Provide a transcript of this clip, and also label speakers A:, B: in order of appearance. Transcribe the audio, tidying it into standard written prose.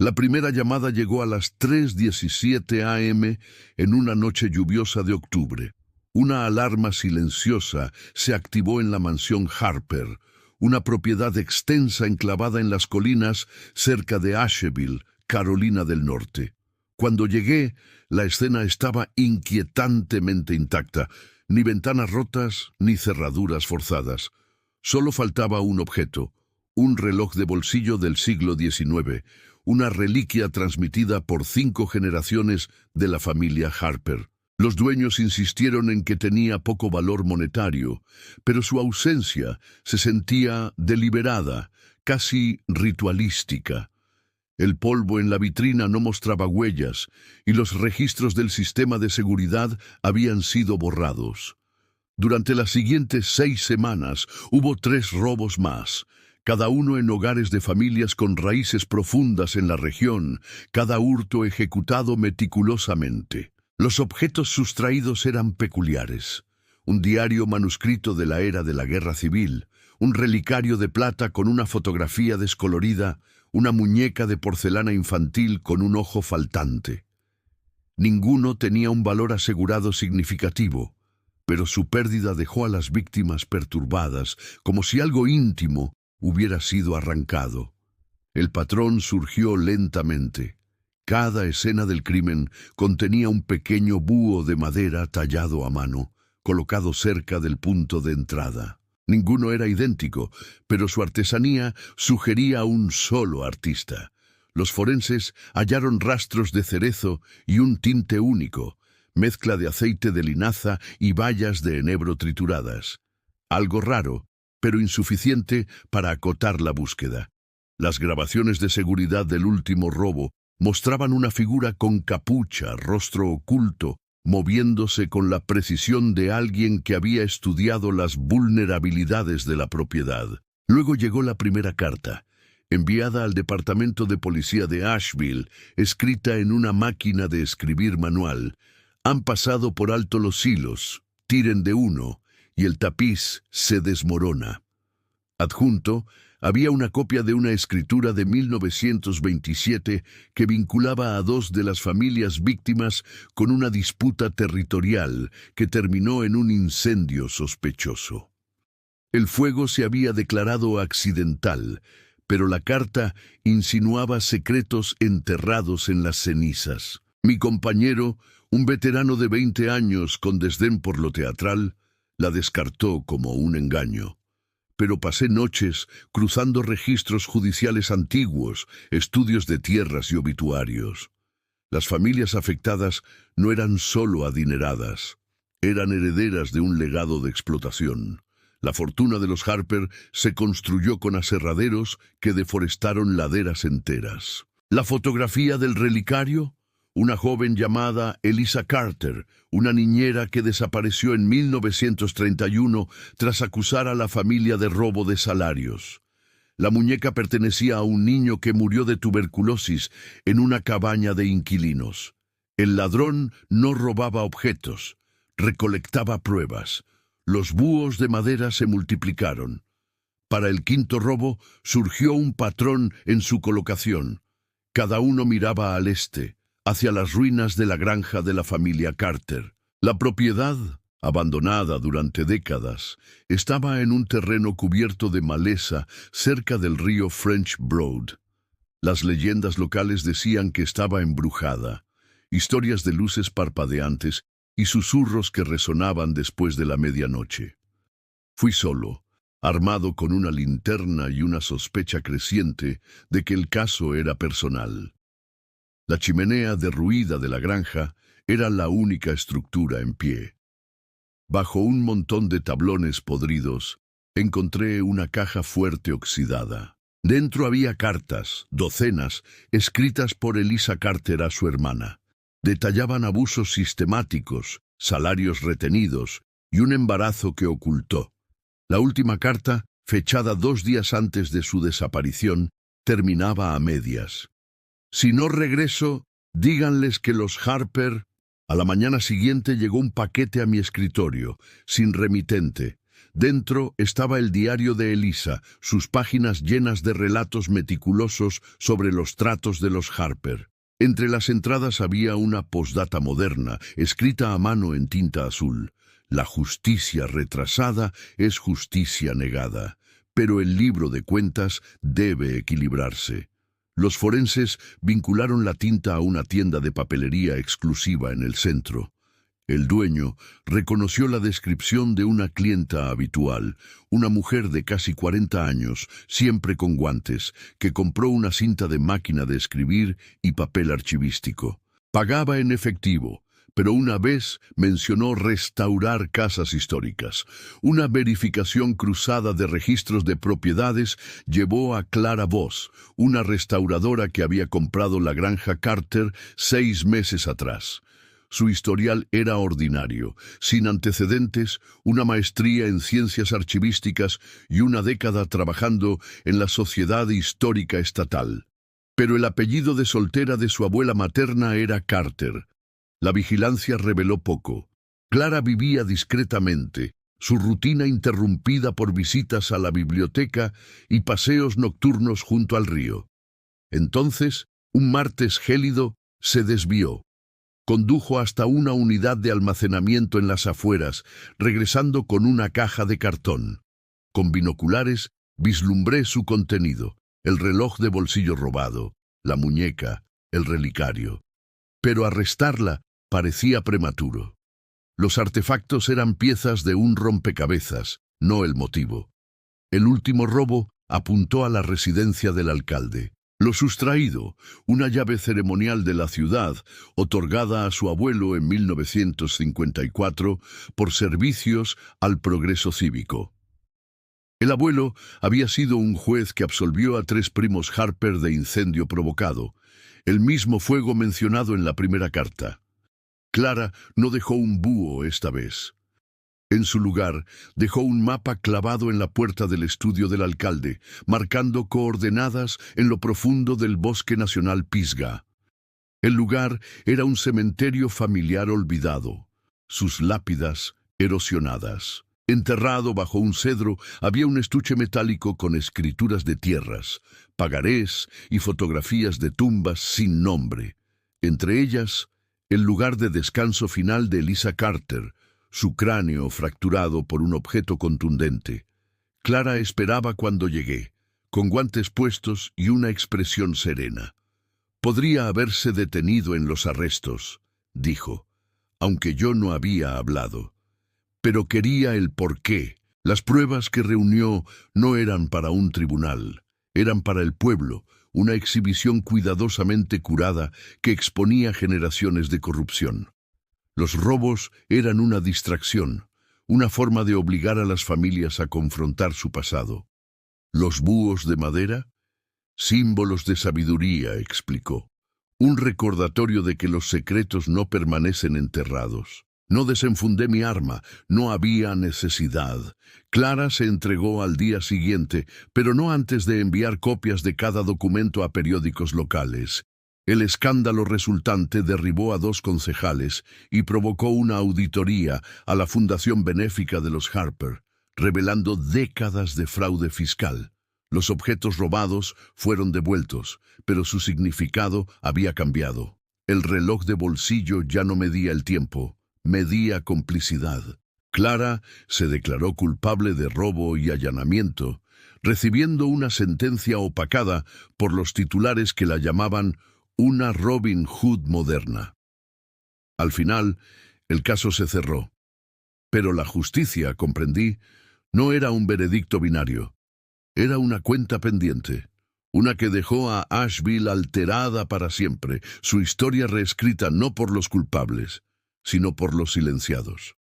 A: La primera llamada llegó a las 3:17 a.m. en una noche lluviosa de octubre. Una alarma silenciosa se activó en la mansión Harper, una propiedad extensa enclavada en las colinas cerca de Asheville, Carolina del Norte. Cuando llegué, la escena estaba inquietantemente intacta, ni ventanas rotas ni cerraduras forzadas. Solo faltaba un objeto, un reloj de bolsillo del siglo XIX, una reliquia transmitida por 5 generaciones de la familia Harper. Los dueños insistieron en que tenía poco valor monetario, pero su ausencia se sentía deliberada, casi ritualística. El polvo en la vitrina no mostraba huellas y los registros del sistema de seguridad habían sido borrados. Durante las siguientes 6 semanas hubo 3 robos más, cada uno en hogares de familias con raíces profundas en la región, cada hurto ejecutado meticulosamente. Los objetos sustraídos eran peculiares: un diario manuscrito de la era de la Guerra Civil, un relicario de plata con una fotografía descolorida, una muñeca de porcelana infantil con un ojo faltante. Ninguno tenía un valor asegurado significativo, pero su pérdida dejó a las víctimas perturbadas, como si algo íntimo hubiera sido arrancado. El patrón surgió lentamente. Cada escena del crimen contenía un pequeño búho de madera tallado a mano, colocado cerca del punto de entrada. Ninguno era idéntico, pero su artesanía sugería a un solo artista. Los forenses hallaron rastros de cerezo y un tinte único, mezcla de aceite de linaza y bayas de enebro trituradas. Algo raro, pero insuficiente para acotar la búsqueda. Las grabaciones de seguridad del último robo mostraban una figura con capucha, rostro oculto, moviéndose con la precisión de alguien que había estudiado las vulnerabilidades de la propiedad. Luego llegó la primera carta, enviada al Departamento de Policía de Asheville, escrita en una máquina de escribir manual. Han pasado por alto los hilos, tiren de uno, y el tapiz se desmorona. Adjunto, había una copia de una escritura de 1927 que vinculaba a 2 de las familias víctimas con una disputa territorial que terminó en un incendio sospechoso. El fuego se había declarado accidental, pero la carta insinuaba secretos enterrados en las cenizas. Mi compañero, un veterano de 20 años con desdén por lo teatral, la descartó como un engaño. Pero pasé noches cruzando registros judiciales antiguos, estudios de tierras y obituarios. Las familias afectadas no eran solo adineradas, eran herederas de un legado de explotación. La fortuna de los Harper se construyó con aserraderos que deforestaron laderas enteras. La fotografía del relicario: una joven llamada Elisa Carter, una niñera que desapareció en 1931 tras acusar a la familia de robo de salarios. La muñeca pertenecía a un niño que murió de tuberculosis en una cabaña de inquilinos. El ladrón no robaba objetos, recolectaba pruebas. Los búhos de madera se multiplicaron. Para el 5.º robo surgió un patrón en su colocación. Cada uno miraba al este, hacia las ruinas de la granja de la familia Carter. La propiedad, abandonada durante décadas, estaba en un terreno cubierto de maleza cerca del río French Broad. Las leyendas locales decían que estaba embrujada, historias de luces parpadeantes y susurros que resonaban después de la medianoche. Fui solo, armado con una linterna y una sospecha creciente de que el caso era personal. La chimenea derruida de la granja era la única estructura en pie. Bajo un montón de tablones podridos, encontré una caja fuerte oxidada. Dentro había cartas, docenas, escritas por Elisa Carter a su hermana. Detallaban abusos sistemáticos, salarios retenidos y un embarazo que ocultó. La última carta, fechada 2 días antes de su desaparición, terminaba a medias. Si no regreso, díganles que los Harper... A la mañana siguiente llegó un paquete a mi escritorio, sin remitente. Dentro estaba el diario de Elisa, sus páginas llenas de relatos meticulosos sobre los tratos de los Harper. Entre las entradas había una postdata moderna, escrita a mano en tinta azul. La justicia retrasada es justicia negada, pero el libro de cuentas debe equilibrarse. Los forenses vincularon la tinta a una tienda de papelería exclusiva en el centro. El dueño reconoció la descripción de una clienta habitual, una mujer de casi 40 años, siempre con guantes, que compró una cinta de máquina de escribir y papel archivístico. Pagaba en efectivo, pero una vez mencionó restaurar casas históricas. Una verificación cruzada de registros de propiedades llevó a Clara Voss, una restauradora que había comprado la granja Carter 6 meses atrás. Su historial era ordinario, sin antecedentes, una maestría en ciencias archivísticas y una década trabajando en la Sociedad Histórica Estatal. Pero el apellido de soltera de su abuela materna era Carter. La vigilancia reveló poco. Clara vivía discretamente, su rutina interrumpida por visitas a la biblioteca y paseos nocturnos junto al río. Entonces, un martes gélido, se desvió. Condujo hasta una unidad de almacenamiento en las afueras, regresando con una caja de cartón. Con binoculares, vislumbré su contenido, el reloj de bolsillo robado, la muñeca, el relicario. Pero arrestarla parecía prematuro. Los artefactos eran piezas de un rompecabezas, no el motivo. El último robo apuntó a la residencia del alcalde. Lo sustraído, una llave ceremonial de la ciudad, otorgada a su abuelo en 1954 por servicios al progreso cívico. El abuelo había sido un juez que absolvió a 3 primos Harper de incendio provocado, el mismo fuego mencionado en la primera carta. Clara no dejó un búho esta vez. En su lugar, dejó un mapa clavado en la puerta del estudio del alcalde, marcando coordenadas en lo profundo del Bosque Nacional Pisgah. El lugar era un cementerio familiar olvidado, sus lápidas erosionadas. Enterrado bajo un cedro había un estuche metálico con escrituras de tierras, pagarés y fotografías de tumbas sin nombre. Entre ellas, el lugar de descanso final de Elisa Carter, su cráneo fracturado por un objeto contundente. Clara esperaba cuando llegué, con guantes puestos y una expresión serena. Podría haberse detenido en los arrestos, dijo, aunque yo no había hablado. Pero quería el porqué. Las pruebas que reunió no eran para un tribunal, eran para el pueblo, una exhibición cuidadosamente curada que exponía generaciones de corrupción. Los robos eran una distracción, una forma de obligar a las familias a confrontar su pasado. Los búhos de madera, símbolos de sabiduría, explicó. Un recordatorio de que los secretos no permanecen enterrados. No desenfundé mi arma, no había necesidad. Clara se entregó al día siguiente, pero no antes de enviar copias de cada documento a periódicos locales. El escándalo resultante derribó a 2 concejales y provocó una auditoría a la Fundación Benéfica de los Harper, revelando décadas de fraude fiscal. Los objetos robados fueron devueltos, pero su significado había cambiado. El reloj de bolsillo ya no medía el tiempo, medía complicidad. Clara se declaró culpable de robo y allanamiento, recibiendo una sentencia opacada por los titulares que la llamaban una Robin Hood moderna. Al final, el caso se cerró. Pero la justicia, comprendí, no era un veredicto binario. Era una cuenta pendiente, una que dejó a Asheville alterada para siempre, su historia reescrita no por los culpables, sino por los silenciados.